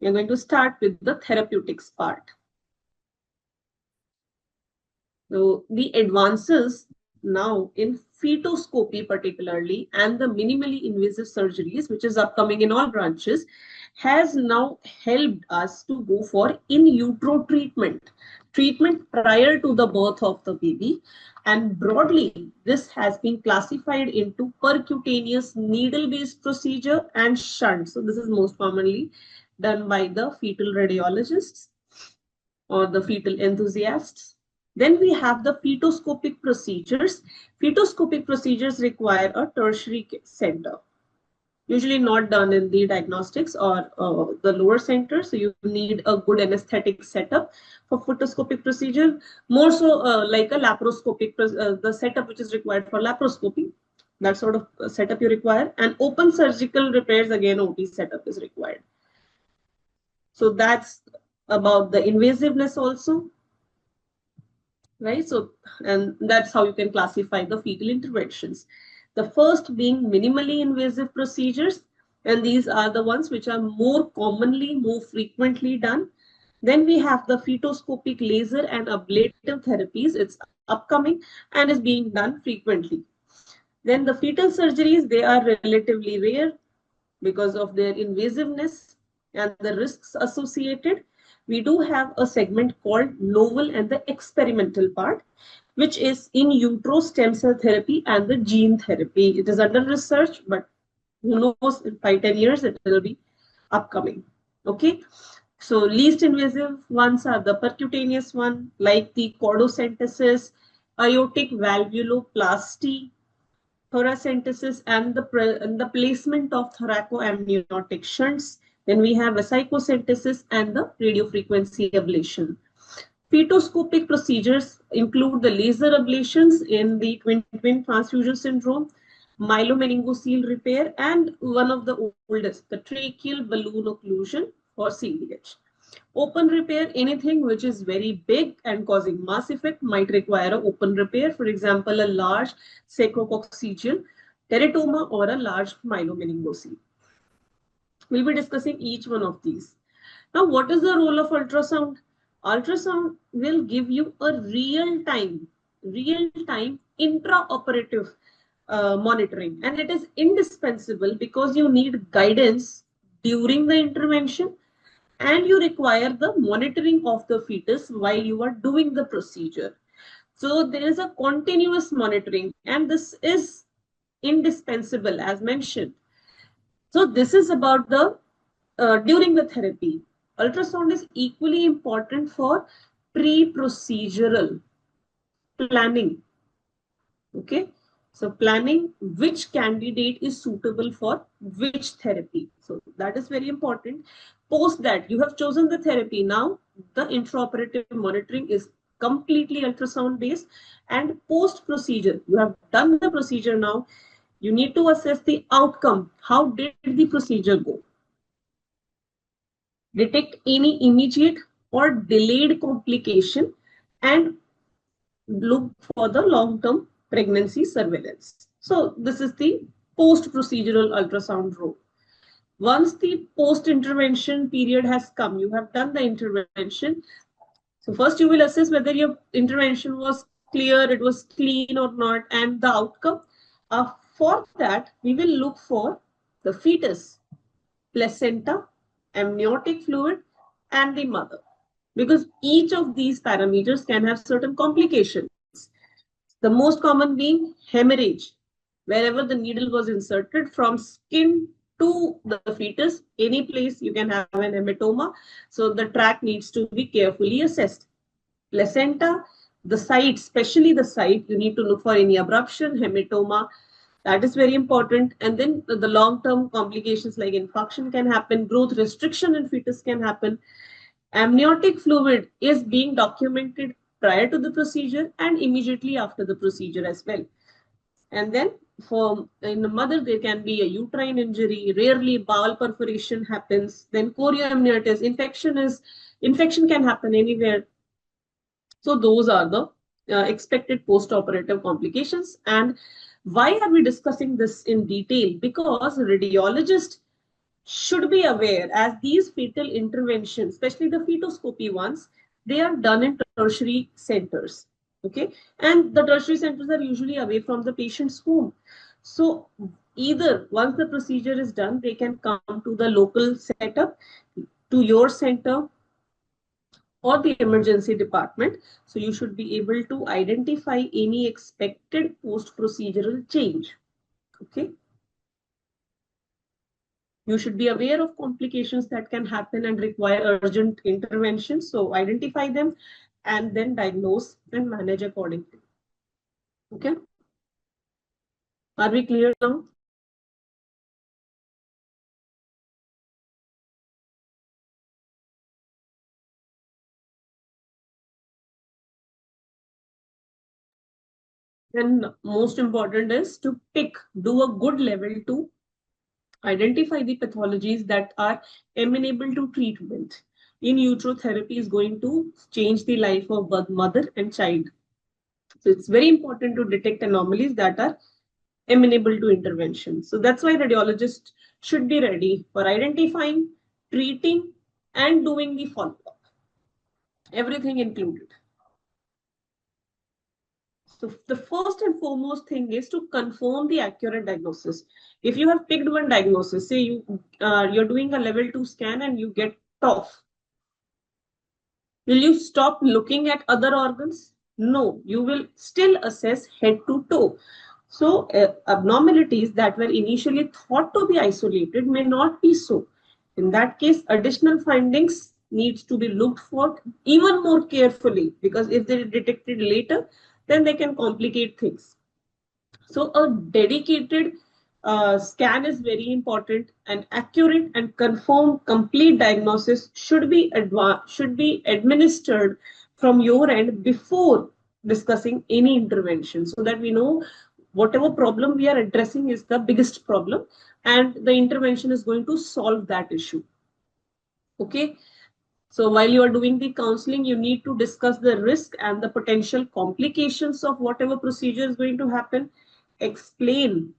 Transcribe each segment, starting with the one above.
We are going to start with the therapeutics part. So the advances now in fetoscopy particularly and the minimally invasive surgeries, which is upcoming in all branches, has now helped us to go for in utero treatment prior to the birth of the baby. And broadly, this has been classified into percutaneous needle-based procedure and shunt. So this is most commonly done by the fetal radiologists or the fetal enthusiasts. Then we have the fetoscopic procedures. Fetoscopic procedures require a tertiary center, usually not done in the diagnostics or the lower center. So you need a good anesthetic setup for fetoscopic procedure, more so like a laparoscopic, the setup which is required for laparoscopy. That sort of setup you require. And open surgical repairs, again, OT setup is required. So that's about the invasiveness also. Right? So, and that's how you can classify the fetal interventions. The first being minimally invasive procedures, and these are the ones which are more commonly, more frequently done. Then we have the fetoscopic laser and ablative therapies. It's upcoming and is being done frequently. Then the fetal surgeries, they are relatively rare because of their invasiveness and the risks associated. We do have a segment called novel and the experimental part, which is in utero stem cell therapy and the gene therapy. It is under research, but who knows, in 5-10 years it will be upcoming. Okay. So least invasive ones are the percutaneous one, like the chordocentesis, aortic valvuloplasty, thoracentesis, and the placement of thoracoamniotic shunts. Then we have vesicocentesis and the radiofrequency ablation. Fetoscopic procedures include the laser ablations in the twin transfusion syndrome, myelomeningocele repair, and one of the oldest, the tracheal balloon occlusion or CVH. Open repair, anything which is very big and causing mass effect might require an open repair. For example, a large sacrococcygeal teratoma or a large myelomeningocele. We'll be discussing each one of these. Now, what is the role of ultrasound? Ultrasound will give you a real-time intraoperative monitoring, and it is indispensable because you need guidance during the intervention and you require the monitoring of the fetus while you are doing the procedure. So there is a continuous monitoring, and this is indispensable as mentioned. So this is about the during the therapy. Ultrasound is equally important for pre-procedural planning. Okay, so planning which candidate is suitable for which therapy. So that is very important. Post that, you have chosen the therapy. Now the intraoperative monitoring is completely ultrasound based, and post procedure, you have done the procedure. Now you need to assess the outcome. How did the procedure go? Detect any immediate or delayed complication and look for the long-term pregnancy surveillance. So this is the post-procedural ultrasound role. Once the post-intervention period has come, you have done the intervention. So first you will assess whether your intervention was clear, it was clean or not, and the outcome. For that, we will look for the fetus, placenta, amniotic fluid, and the mother, because each of these parameters can have certain complications. The most common being hemorrhage, wherever the needle was inserted from skin to the fetus, any place you can have an hematoma. So the tract needs to be carefully assessed. Placenta, the site, especially the site, you need to look for any abruption, hematoma. That is very important. And then the long-term complications like infarction can happen, growth restriction in fetus can happen. Amniotic fluid is being documented prior to the procedure and immediately after the procedure as well. And then in the mother, there can be a uterine injury. Rarely bowel perforation happens. Then chorioamnionitis, infection can happen anywhere. So those are the expected post-operative complications. And why are we discussing this in detail? Because radiologists should be aware, as these fetal interventions, especially the fetoscopy ones, they are done in tertiary centers. Okay. And the tertiary centers are usually away from the patient's home. So either once the procedure is done, they can come to the local setup, to your center or the emergency department. So you should be able to identify any expected post procedural change. Okay. You should be aware of complications that can happen and require urgent intervention. So identify them and then diagnose and manage accordingly. Okay. Are we clear now? Then most important is to do a good level to identify the pathologies that are amenable to treatment. In utero therapy is going to change the life of both mother and child. So it's very important to detect anomalies that are amenable to intervention. So that's why radiologists should be ready for identifying, treating, and doing the follow-up. Everything included. So the first and foremost thing is to confirm the accurate diagnosis. If you have picked one diagnosis, say you're doing a level 2 scan and you get TOF, will you stop looking at other organs? No, you will still assess head to toe. So, abnormalities that were initially thought to be isolated may not be so. In that case, additional findings needs to be looked for even more carefully, because if they are detected later, then they can complicate things. So a dedicated scan is very important, and accurate and confirmed complete diagnosis should be administered from your end before discussing any intervention, so that we know whatever problem we are addressing is the biggest problem and the intervention is going to solve that issue. Okay. So while you are doing the counseling, you need to discuss the risk and the potential complications of whatever procedure is going to happen. Explain,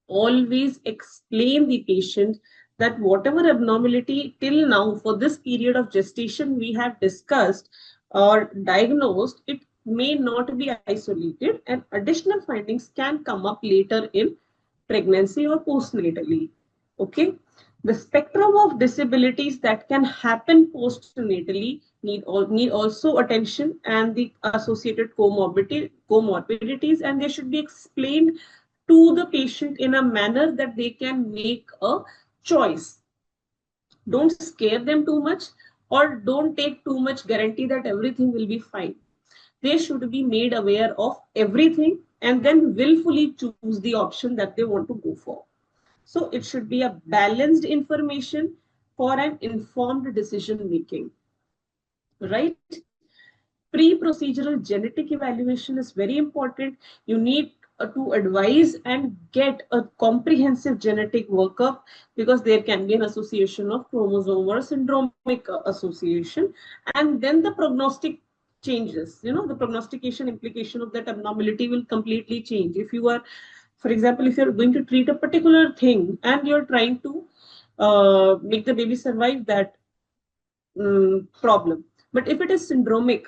always explain the patient that whatever abnormality till now for this period of gestation we have discussed or diagnosed, it may not be isolated and additional findings can come up later in pregnancy or postnatally. Okay. The spectrum of disabilities that can happen postnatally need also attention, and the associated comorbidities, and they should be explained to the patient in a manner that they can make a choice. Don't scare them too much, or don't take too much guarantee that everything will be fine. They should be made aware of everything and then willfully choose the option that they want to go for. So it should be a balanced information for an informed decision making, right? Pre-procedural genetic evaluation is very important. You need to advise and get a comprehensive genetic workup, because there can be an association of chromosome or syndromic association, and then the prognostic changes. The prognostication implication of that abnormality will completely change. If you are, for example, if you're going to treat a particular thing and you're trying to make the baby survive that problem, but if it is syndromic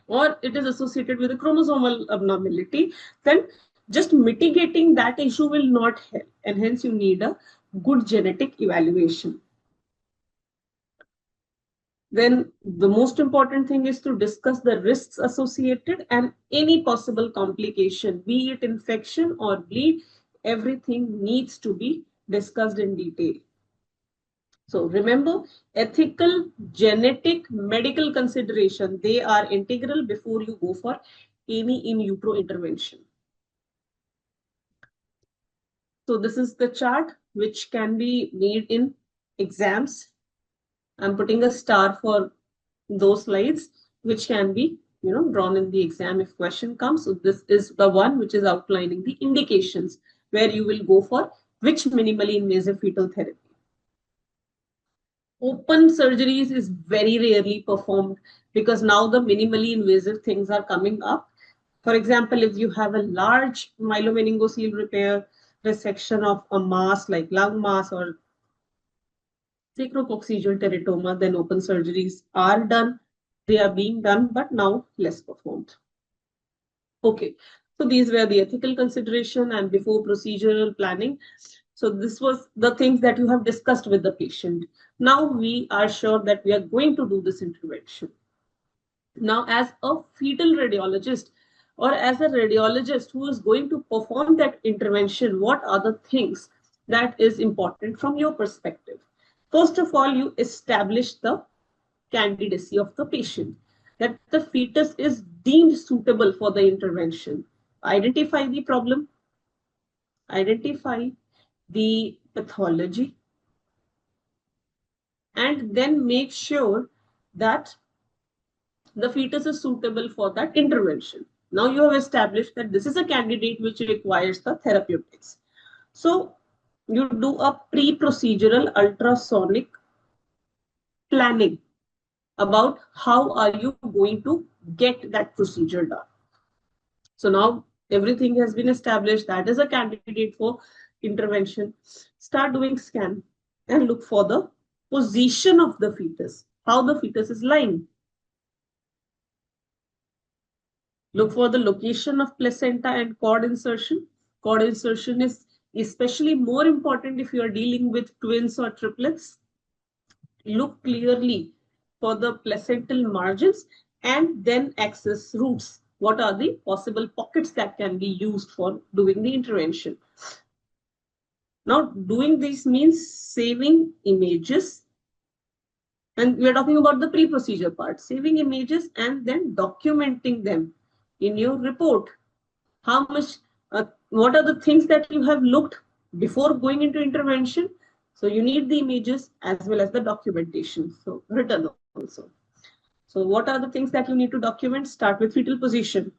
or it is associated with a chromosomal abnormality, then just mitigating that issue will not help. And hence, you need a good genetic evaluation. Then, the most important thing is to discuss the risks associated and any possible complication, be it infection or bleed. Everything needs to be discussed in detail. So remember, ethical, genetic, medical consideration, they are integral before you go for any in utero intervention. So this is the chart which can be made in exams. I'm putting a star for those slides which can be drawn in the exam if question comes. So this is the one which is outlining the indications where you will go for which minimally invasive fetal therapy. Open surgeries is very rarely performed because now the minimally invasive things are coming up. For example, if you have a large myelomeningocele repair, resection of a mass like lung mass or sacrococcygeal teratoma, then open surgeries are done. They are being done, but now less performed. Okay, so these were the ethical consideration and before procedural planning. So this was the things that you have discussed with the patient. Now we are sure that we are going to do this intervention. Now, as a fetal radiologist or as a radiologist who is going to perform that intervention, what are the things that is important from your perspective? First of all, you establish the candidacy of the patient, that the fetus is deemed suitable for the intervention. Identify the problem, identify the pathology, and then make sure that the fetus is suitable for that intervention. Now you have established that this is a candidate which requires the therapeutics. So you do a pre-procedural ultrasonic planning about how are you going to get that procedure done. So now everything has been established. That is a candidate for intervention. Start doing scan and look for the position of the fetus, how the fetus is lying. Look for the location of placenta and cord insertion. Cord insertion is especially more important if you are dealing with twins or triplets. Look clearly for the placental margins and then access routes. What are the possible pockets that can be used for doing the intervention? Now, doing this means saving images. And we're talking about the pre-procedure part, saving images and then documenting them in your report. How much, what are the things that you have looked before going into intervention? So you need the images as well as the documentation. So written also. So what are the things that you need to document? Start with fetal position.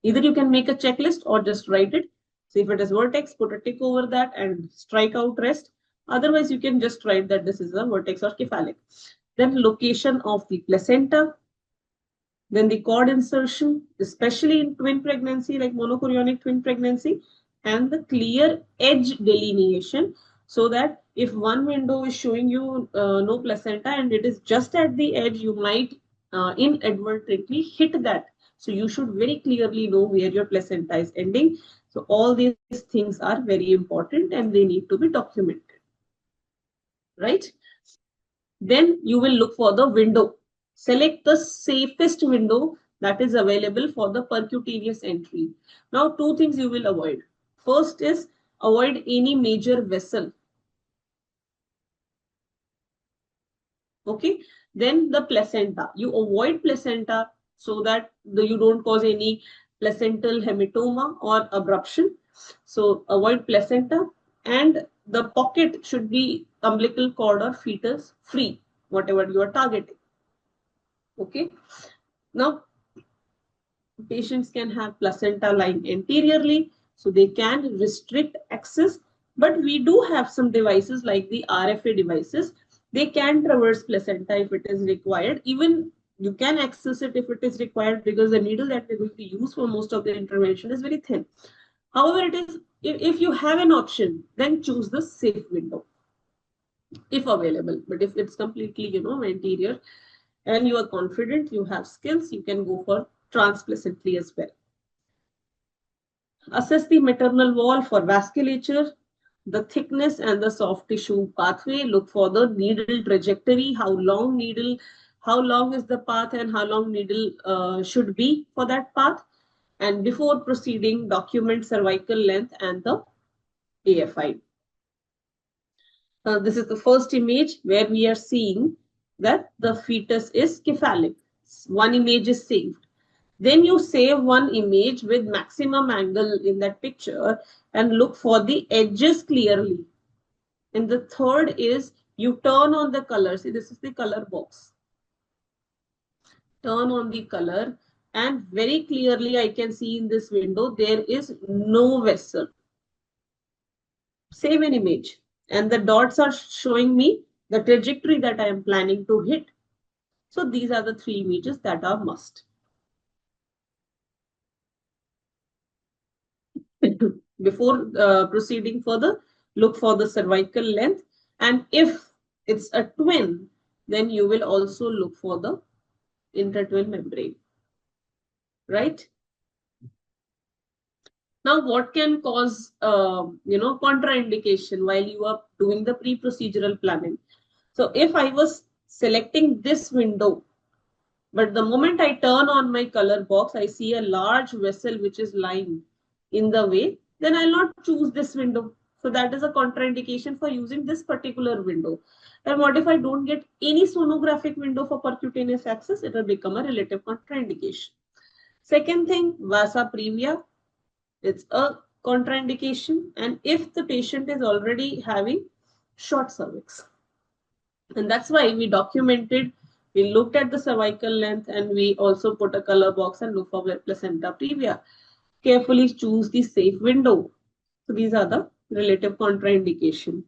Either you can make a checklist or just write it. So if it is vertex, put a tick over that and strike out rest. Otherwise, you can just write that this is a vertex or cephalic. Then location of the placenta, then the cord insertion, especially in twin pregnancy, like monochorionic twin pregnancy, and the clear edge delineation, so that if one window is showing you no placenta and it is just at the edge, you might inadvertently hit that. So you should very clearly know where your placenta is ending. So all these things are very important and they need to be documented, right? Then you will look for the window. Select the safest window that is available for the percutaneous entry. Now, two things you will avoid. First is avoid any major vessel. Okay. Then the placenta. You avoid placenta so that you don't cause any placental hematoma or abruption. So avoid placenta, and the pocket should be umbilical cord or fetus free, whatever you are targeting. Okay. Now, patients can have placenta lying anteriorly, so they can restrict access. But we do have some devices like the RFA devices. They can traverse placenta if it is required. Even you can access it if it is required, because the needle that we're going to use for most of the intervention is very thin. However, it is, if you have an option, then choose the safe window if available. But if it's completely, anterior, and you are confident, you have skills, you can go for transplacentally as well. Assess the maternal wall for vasculature, the thickness and the soft tissue pathway. Look for the needle trajectory, how long is the path and how long needle should be for that path. And before proceeding, document cervical length and the AFI. This is the first image where we are seeing that the fetus is cephalic. One image is saved. Then you save one image with maximum angle in that picture and look for the edges clearly. And the third is you turn on the color. See, this is the color box. Turn on the color, and very clearly I can see in this window there is no vessel. Save an image, and the dots are showing me the trajectory that I am planning to hit. So these are the three images that are must. Before proceeding further, look for the cervical length. And if it's a twin, then you will also look for the intertwin membrane, right? Now, what can cause, contraindication while you are doing the pre-procedural planning? So if I was selecting this window, but the moment I turn on my color box, I see a large vessel which is lying in the way, then I'll not choose this window. So that is a contraindication for using this particular window. And what if I don't get any sonographic window for percutaneous access? It will become a relative contraindication. Second thing, vasa previa, it's a contraindication. And if the patient is already having short cervix, and that's why we documented, we looked at the cervical length, and we also put a color box and look for placenta previa. Carefully choose the safe window. So these are the relative contraindication.